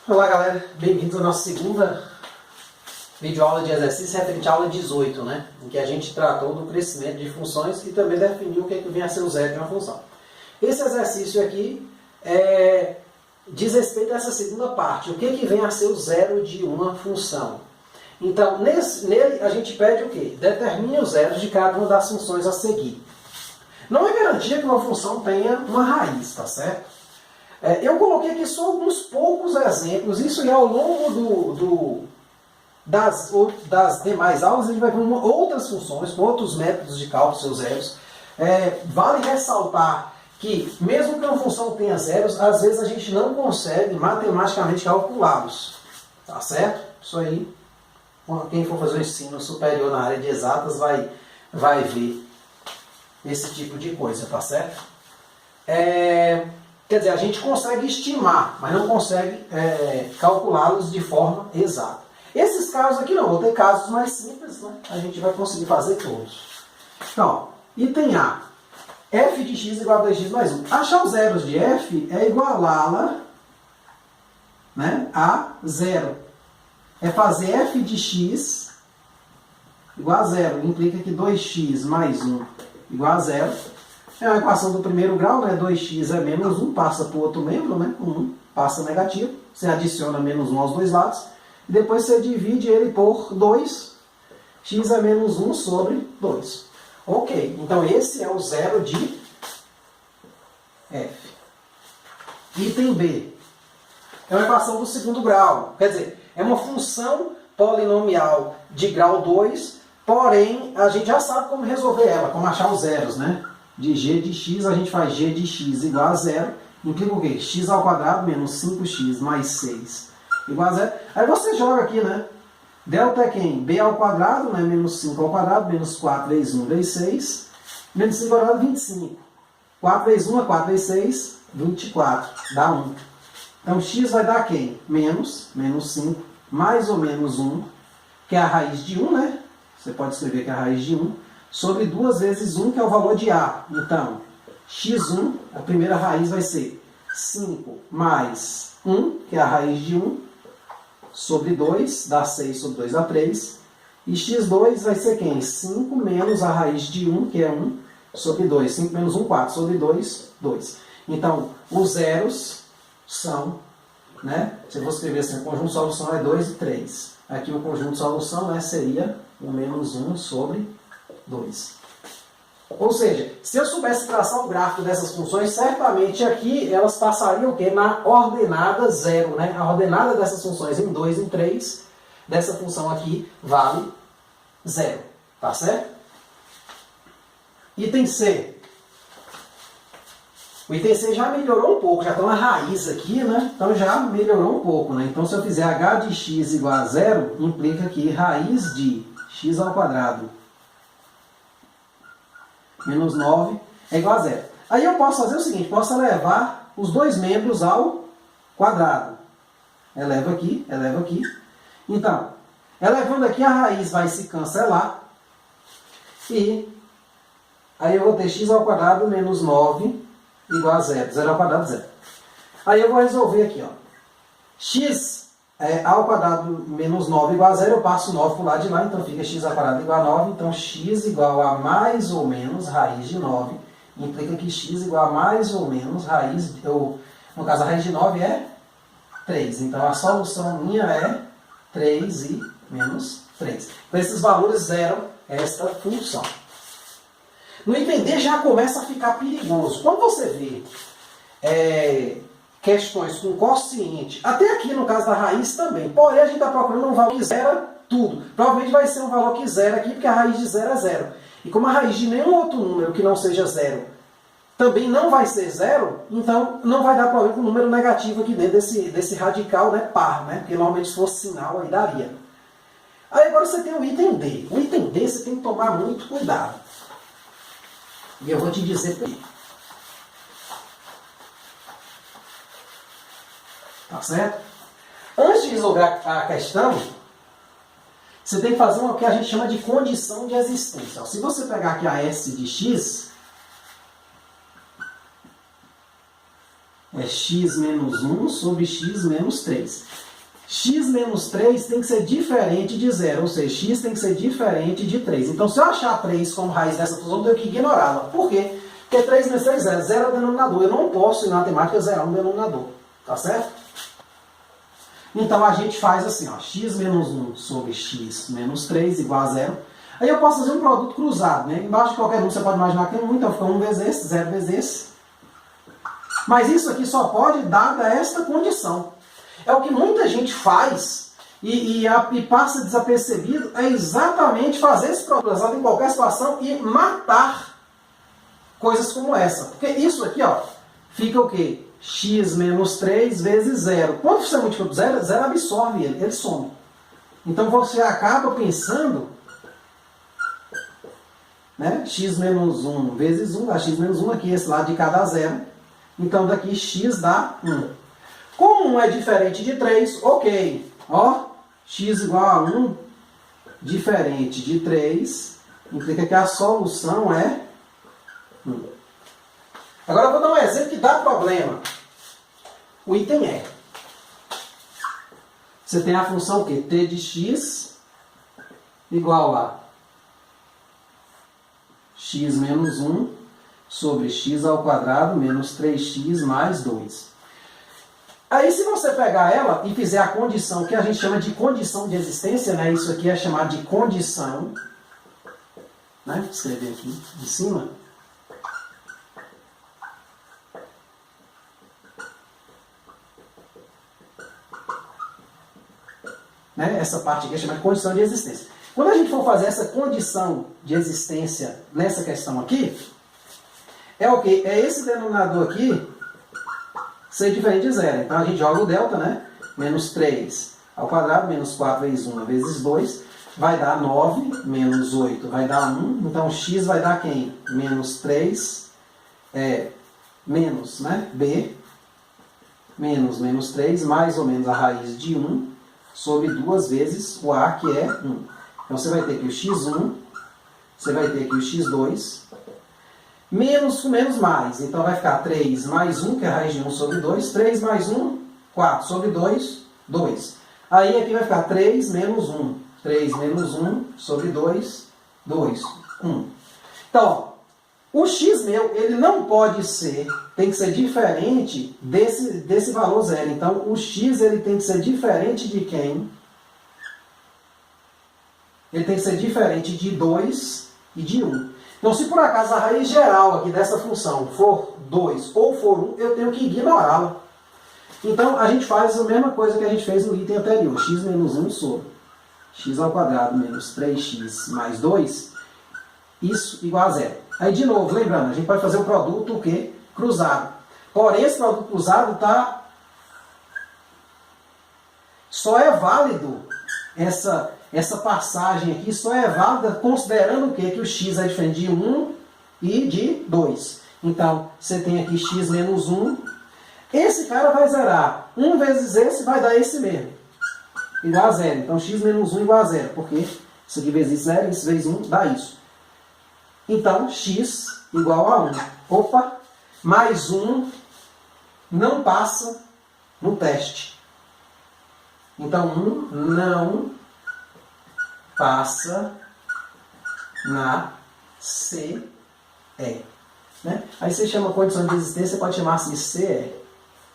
Olá galera, bem-vindos à nossa segunda videoaula de exercício referente à aula 18, né? Em que a gente tratou do crescimento de funções e também definiu o que vem a ser o zero de uma função. Esse exercício aqui diz respeito a essa segunda parte, o que vem a ser o zero de uma função. Então, nele a gente pede o quê? Determine os zeros de cada uma das funções a seguir. Não é garantia que uma função tenha uma raiz, tá certo? Eu coloquei aqui só alguns poucos exemplos, isso e ao longo das demais aulas a gente vai ver outras funções, com outros métodos de cálculo, seus zeros. Vale ressaltar que, mesmo que uma função tenha zeros, às vezes a gente não consegue matematicamente calculá-los, tá certo? Isso aí, quem for fazer o ensino superior na área de exatas vai ver esse tipo de coisa, tá certo? Quer dizer, a gente consegue estimar, mas não consegue calculá-los de forma exata. Esses casos aqui não, vou ter casos mais simples, né? A gente vai conseguir fazer todos. Então, item A. F de x igual a 2x mais 1. Achar os zeros de f é igualá-la, né, a zero. É fazer f de x igual a zero. Implica que 2x mais 1 igual a zero. É uma equação do primeiro grau, né? 2x é menos 1, passa para o outro membro, né? 1 passa negativo. Você adiciona menos 1 aos dois lados. E depois você divide ele por 2. X é menos 1 sobre 2. Ok, então esse é o zero de f. Item B. É uma equação do segundo grau. Quer dizer, é uma função polinomial de grau 2, porém a gente já sabe como resolver ela, como achar os zeros, né? De g de x, a gente faz g de x igual a zero. Implica o quê? X ao quadrado menos 5x mais 6 igual a zero. Aí você joga aqui, né? Delta é quem? B ao quadrado, né? Menos 5 ao quadrado, menos 4 vezes 1 vezes 6. Menos 5 ao quadrado, 25. 4 vezes 1 é 4 vezes 6, 24. Dá 1. Então x vai dar quem? Menos 5, mais ou menos 1, que é a raiz de 1, né? Você pode escrever que é a raiz de 1, sobre 2 vezes 1, que é o valor de A. Então, x1, a primeira raiz vai ser 5 mais 1, que é a raiz de 1, sobre 2, dá 6 sobre 2 dá 3. E x2 vai ser quem? 5 menos a raiz de 1, que é 1, sobre 2. 5 menos 1, 4. Sobre 2, 2. Então, os zeros são, né? Se eu vou escrever assim, o conjunto de solução é 2 e 3. Aqui o conjunto de solução seria o menos 1 sobre 2. Ou seja, se eu soubesse traçar o gráfico dessas funções, certamente aqui elas passariam o quê? Na ordenada 0, né? A ordenada dessas funções em 2 e em 3, dessa função aqui, vale 0. Tá certo? Item C. O item C já melhorou um pouco, já está na raiz aqui, né? Então já melhorou um pouco, né? Então se eu fizer h de x igual a 0, implica que raiz de x ao quadrado menos 9 é igual a 0. Aí eu posso fazer o seguinte, posso elevar os dois membros ao quadrado. Elevo aqui, elevo aqui. Então, elevando aqui, a raiz vai se cancelar. E aí eu vou ter x ao quadrado menos 9 igual a 0. 0 ao quadrado, 0. Aí eu vou resolver aqui, ó. X ao quadrado menos 9 igual a 0, eu passo 9 para o lado de lá, então fica x ao quadrado igual a 9, então x igual a mais ou menos raiz de 9, implica que x igual a mais ou menos raiz, no caso a raiz de 9 é 3, então a solução minha é 3 e menos 3. Então esses valores zeram esta função. No item D já começa a ficar perigoso. Quando você vê questões com quociente, até aqui no caso da raiz também, porém a gente está procurando um valor que zera tudo. Provavelmente vai ser um valor que zera aqui, porque a raiz de 0 é 0. E como a raiz de nenhum outro número que não seja 0 também não vai ser 0, então não vai dar problema com o número negativo aqui dentro desse radical, né, par, né? Porque normalmente se fosse sinal aí daria. Aí agora você tem o item D. O item D você tem que tomar muito cuidado. E eu vou te dizer por quê. Tá certo? Antes de resolver a questão, você tem que fazer o que a gente chama de condição de existência. Se você pegar aqui a S de x, é x menos 1 sobre x menos 3. X menos 3 tem que ser diferente de 0, ou seja, x tem que ser diferente de 3. Então, se eu achar 3 como raiz dessa função, eu tenho que ignorá-la. Por quê? Porque 3 menos 3 é 0 é o denominador. Eu não posso, na matemática, zerar um denominador. Tá certo? Então, a gente faz assim, ó, x menos 1 sobre x menos 3 igual a 0. Aí eu posso fazer um produto cruzado, né? Embaixo de qualquer um você pode imaginar que é 1, então fica 1 vezes esse, 0 vezes esse. Mas isso aqui só pode dada esta condição. É o que muita gente faz e passa desapercebido, é exatamente fazer esse produto cruzado em qualquer situação e matar coisas como essa. Porque isso aqui, ó, fica o quê? X menos 3 vezes 0. Quando você multiplica por 0, 0 absorve ele some. Então você acaba pensando, né? X menos 1 vezes 1 dá x menos 1, aqui esse lado de cá dá 0. Então daqui x dá 1. Como 1 é diferente de 3, ok. Ó, x igual a 1 diferente de 3, implica que a solução é 1. Agora eu vou dar um exemplo que dá problema. O item é: você tem a função o quê? T de x igual a x menos 1 sobre x ao quadrado menos 3x mais 2. Aí se você pegar ela e fizer a condição que a gente chama de condição de existência, né? Isso aqui é chamado de condição, né? Vou escrever aqui em cima. Né? Essa parte aqui é chamada de condição de existência. Quando a gente for fazer essa condição de existência nessa questão aqui, é o quê? É esse denominador aqui ser diferente de 0. Então a gente joga o delta, né? Menos 3 ao quadrado, menos 4 vezes 1 vezes 2, vai dar 9, menos 8 vai dar 1. Então x vai dar quem? Menos 3, menos, né? B, menos 3, mais ou menos a raiz de 1, sobre 2 vezes o A, que é 1. Então você vai ter aqui o x1, você vai ter aqui o x2, menos com menos mais. Então vai ficar 3 mais 1, que é a raiz de 1 sobre 2. 3 mais 1, 4 sobre 2, 2. Aí aqui vai ficar 3 menos 1. 3 menos 1 sobre 2, 2, 1. Então, o x meu, ele não pode ser, tem que ser diferente desse valor zero. Então, o x ele tem que ser diferente de quem? Ele tem que ser diferente de 2 e de 1. Então, se por acaso a raiz geral aqui dessa função for 2 ou for 1, eu tenho que ignorá-la. Então, a gente faz a mesma coisa que a gente fez no item anterior. X menos 1 sobre x ao quadrado menos 3x mais 2, isso igual a 0. Aí, de novo, lembrando, a gente pode fazer o produto o quê? Cruzado. Porém, esse produto cruzado só é válido, essa passagem aqui só é válida considerando o quê? Que o x é diferente de 1 e de 2. Então, você tem aqui x menos 1. Esse cara vai zerar. 1 vezes esse vai dar esse mesmo. Igual a 0. Então, x menos 1 igual a 0. Porque isso aqui vezes 0, isso vezes 1 dá isso. Então, x igual a 1. Opa! Mais 1 não passa no teste. Então, 1 não passa na CE. Né? Aí você chama a condição de existência, pode chamar assim CE.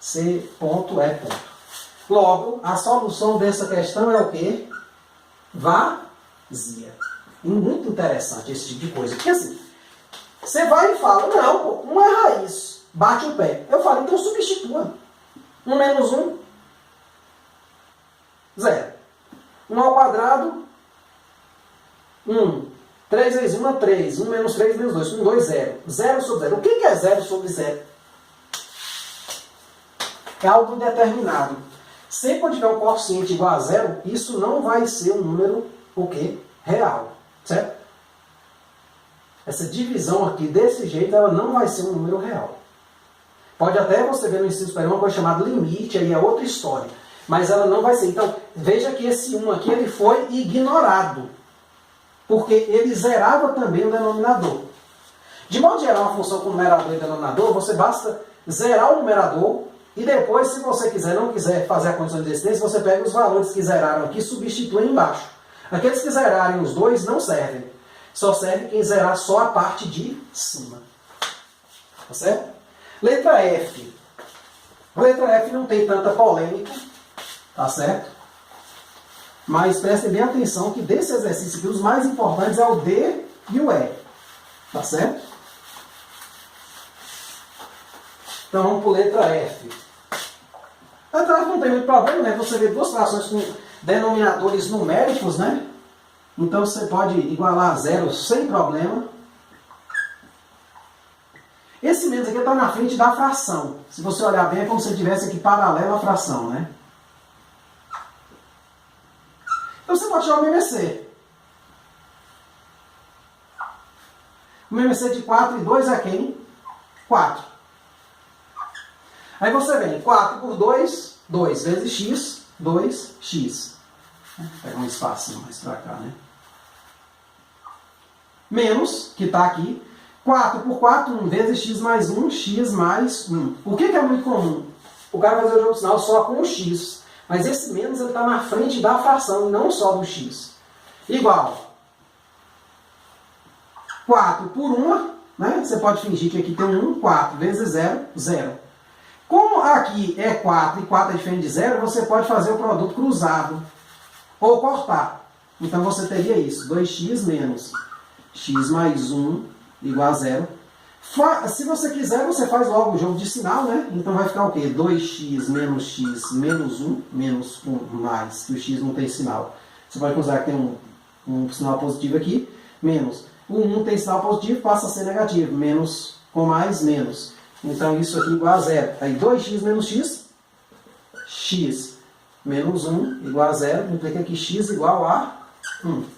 C ponto E ponto. Logo, a solução dessa questão é o quê? Vazia. E muito interessante esse tipo de coisa. Porque assim, você vai e fala, não, pô, 1 é raiz, bate o pé. Eu falo, então substitua. 1 menos 1, 0. 1 ao quadrado, 1. 3 vezes 1 é 3. 1 menos 3 menos 2. 1, 2, 0. 0 sobre 0. O que é 0 sobre 0? É algo indeterminado. Sempre quando tiver um quociente igual a 0, isso não vai ser um número o quê? Real. Certo? Essa divisão aqui, desse jeito, ela não vai ser um número real. Pode até você ver no ensino superior uma coisa chamada limite, aí é outra história. Mas ela não vai ser. Então, veja que esse 1 aqui ele foi ignorado. Porque ele zerava também o denominador. De modo geral, uma função com numerador e denominador, você basta zerar o numerador E depois, se você não quiser fazer a condição de existência, você pega os valores que zeraram aqui e substitui embaixo. Aqueles que zerarem os dois não servem. Só serve quem zerar só a parte de cima. Tá certo? Letra F. A letra F não tem tanta polêmica. Tá certo? Mas prestem bem atenção que desse exercício aqui, os mais importantes é o D e o E. Tá certo? Então vamos para a letra F. A letra F não tem muito problema, né? Você vê duas frações com denominadores numéricos, né? Então você pode igualar a zero sem problema. Esse menos aqui está na frente da fração. Se você olhar bem, é como se ele estivesse aqui paralelo à fração, né? Então você pode tirar o MMC. O MMC de 4 e 2 é quem? 4. Aí você vem 4 por 2, 2 vezes x, 2x. Vou pegar um espacinho mais para cá, né? Menos, que está aqui, 4 por 4, 1 vezes x mais 1, x mais 1. O que é muito comum? O cara vai fazer o jogo de sinal só com o x. Mas esse menos está na frente da fração, não só do x. Igual 4 por 1, né? Você pode fingir que aqui tem um 1, 4 vezes 0, 0. Como aqui é 4 e 4 é diferente de 0, você pode fazer o produto cruzado. Ou cortar. Então você teria isso, 2x menos x mais 1 igual a 0. Se você quiser, você faz logo o jogo de sinal, né? Então vai ficar o quê? 2x menos 1 menos 1 mais, que o x não tem sinal. Você pode usar que tem um sinal positivo aqui, menos. O 1 tem sinal positivo, passa a ser negativo, menos com mais, menos. Então isso aqui igual a 0. Aí 2x menos x, x menos 1 igual a 0, implica que x igual a 1.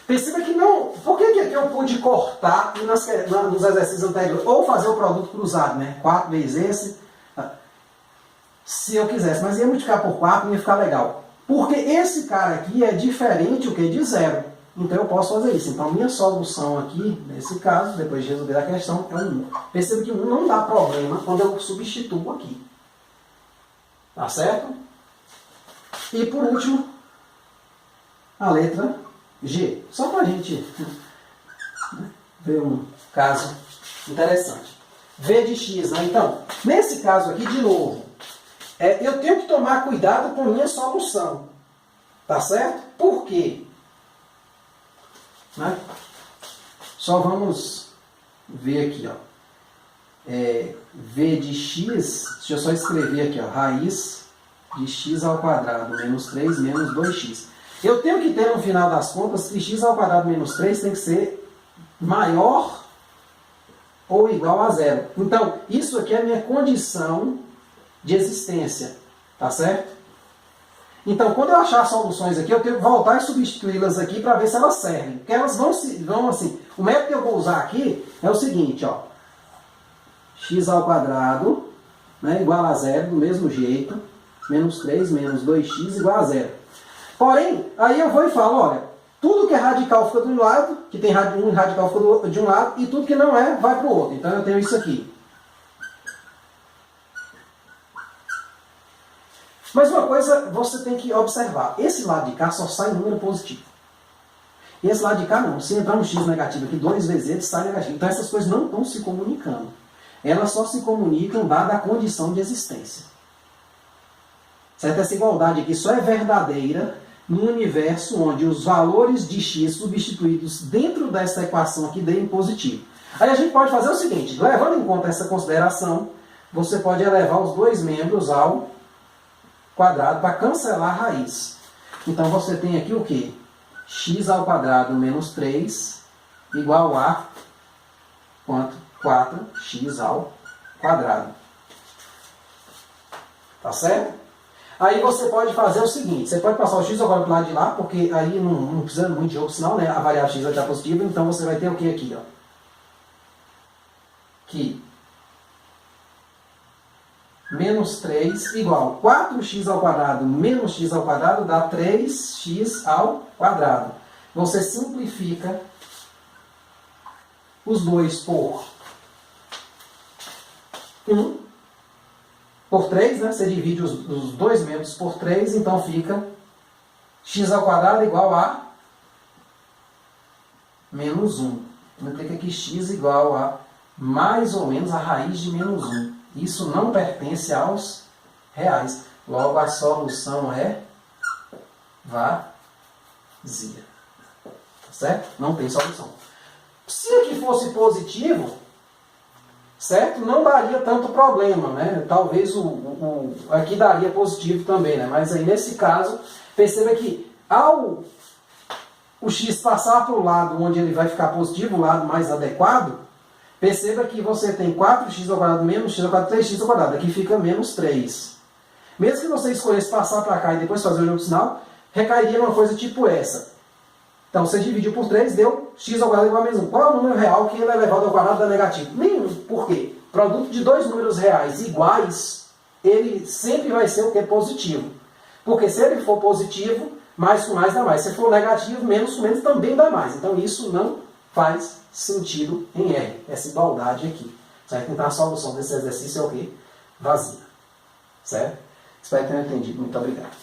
Perceba que não... Por que aqui eu pude cortar e nos exercícios anteriores? Ou fazer o produto cruzado, né? 4 vezes esse. Se eu quisesse. Mas ia multiplicar por 4 e ia ficar legal. Porque esse cara aqui é diferente o que de 0. Então eu posso fazer isso. Então minha solução aqui, nesse caso, depois de resolver a questão, é 1. Perceba que 1 não dá problema quando eu substituo aqui. Tá certo? E por último, a letra G. Só para a gente ver um caso interessante. V de x, né? Então, nesse caso aqui, de novo, eu tenho que tomar cuidado com minha solução. Tá certo? Por quê? Né? Só vamos ver aqui, ó. V de x, deixa eu só escrever aqui, ó, raiz de x ao quadrado menos 3 menos 2x. Eu tenho que ter, no final das contas, que x ao quadrado menos 3 tem que ser maior ou igual a 0. Então, isso aqui é a minha condição de existência. Tá certo? Então, quando eu achar soluções aqui, eu tenho que voltar e substituí-las aqui para ver se elas servem. Porque elas vão assim. O método que eu vou usar aqui é o seguinte, ó. X ao quadrado, né, igual a 0, do mesmo jeito. Menos 3 menos 2x igual a 0. Porém, aí eu vou e falo, olha, tudo que é radical fica de um lado, que tem um radical fica de um lado, e tudo que não é, vai para o outro. Então eu tenho isso aqui. Mas uma coisa você tem que observar. Esse lado de cá só sai número positivo. E esse lado de cá não. Se entrar um x negativo aqui, 2 vezes ele sai negativo. Então essas coisas não estão se comunicando. Elas só se comunicam dada a condição de existência. Certo? Essa igualdade aqui só é verdadeira no universo onde os valores de x substituídos dentro dessa equação aqui deem positivo. Aí a gente pode fazer o seguinte, levando em conta essa consideração, você pode elevar os dois membros ao quadrado para cancelar a raiz. Então você tem aqui o quê? X ao quadrado menos 3 igual a quanto? 4x ao quadrado. Tá certo? Aí você pode fazer o seguinte, você pode passar o x agora para o lado de lá, porque aí não precisa muito de jogo, senão, né, a variável x vai estar positiva, então você vai ter o que aqui, ó? Que menos 3 igual 4x ao quadrado menos x ao quadrado dá 3x ao quadrado. Você simplifica os dois por 1. por 3, né? Você divide os dois membros por 3, então fica x² igual a menos 1. Implica que x igual a mais ou menos a raiz de menos 1. Isso não pertence aos reais. Logo, a solução é vazia. Tá certo? Não tem solução. Se aqui fosse positivo, certo? Não daria tanto problema, né? Talvez aqui daria positivo também, né? Mas aí nesse caso, perceba que ao o x passar para o lado onde ele vai ficar positivo, o lado mais adequado, perceba que você tem 4x² menos x², 3x². Aqui fica menos 3. Mesmo que você escolhesse passar para cá e depois fazer o jogo de sinal, recairia numa coisa tipo essa. Então, você dividiu por 3, deu x² igual a menos 1. Qual é o número real que ele é elevado ao quadrado dá negativo? Nenhum. Por quê? Produto de dois números reais iguais, ele sempre vai ser o que? Positivo. Porque se ele for positivo, mais com mais dá mais. Se for negativo, menos com menos também dá mais. Então, isso não faz sentido em R. Essa igualdade aqui. Certo? Então, a solução desse exercício é o quê? Vazia. Certo? Espero que tenham entendido. Muito obrigado.